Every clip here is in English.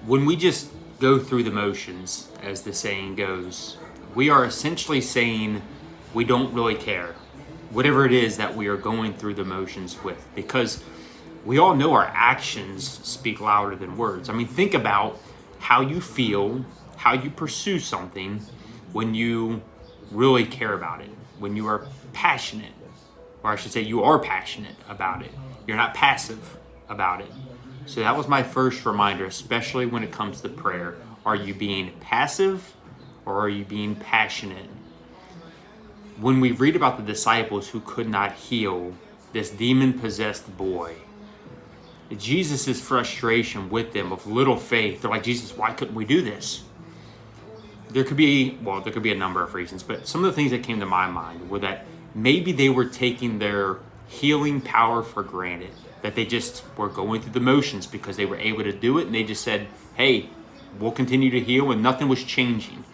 When we just go through the motions, as the saying goes, we are essentially saying we don't really care, whatever it is that we are going through the motions with, because we all know our actions speak louder than words. I mean, think about how you feel, how you pursue something when you really care about it, when you are passionate, or I should say you are passionate about it. You're not passive about it. So that was my first reminder, especially when it comes to prayer. Are you being passive or are you being passionate? When we read about the disciples who could not heal this demon-possessed boy, Jesus' frustration with them of little faith, they're like, Jesus, why couldn't we do this? There could be a number of reasons, but some of the things that came to my mind were that maybe they were taking their healing power for granted, that they just were going through the motions because they were able to do it, and they just said, hey, we'll continue to heal, and nothing was changing.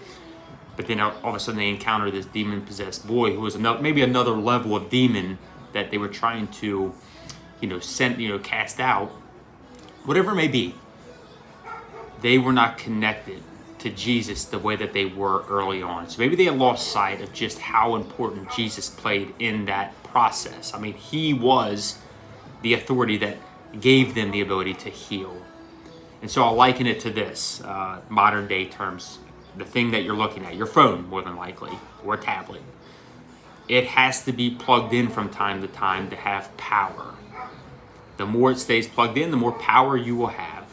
But then all of a sudden they encountered this demon-possessed boy who was maybe another level of demon that they were trying to, cast out. Whatever it may be, they were not connected to Jesus the way that they were early on. So maybe they had lost sight of just how important Jesus played in that process. I mean, he was the authority that gave them the ability to heal. And so I'll liken it to this, modern day terms, the thing that you're looking at, your phone more than likely, or a tablet. It has to be plugged in from time to time to have power. The more it stays plugged in, the more power you will have.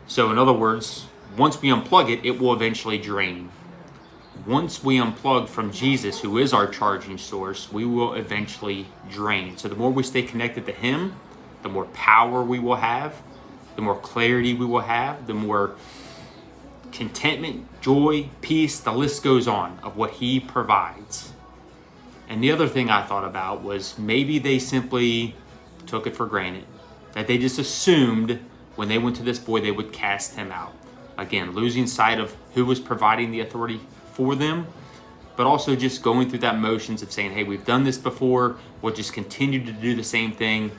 So in other words, once we unplug it, it will eventually drain. Once we unplug from Jesus, who is our charging source, we will eventually drain. So the more we stay connected to him, the more power we will have, the more clarity we will have, the more contentment, joy, peace, the list goes on of what he provides. And the other thing I thought about was maybe they simply took it for granted, that they just assumed when they went to this boy, they would cast him out. Again, losing sight of who was providing the authority for them, but also just going through that motions of saying, hey, we've done this before, we'll just continue to do the same thing.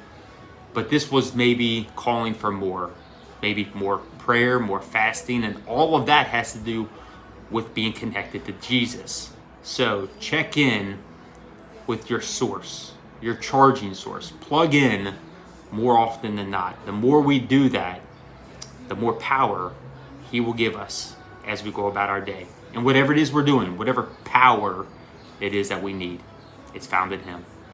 But this was maybe calling for more, maybe more prayer, more fasting, and all of that has to do with being connected to Jesus. So check in with your source, your charging source. Plug in more often than not. The more we do that, the more power he will give us as we go about our day. And whatever it is we're doing, whatever power it is that we need, it's found in him.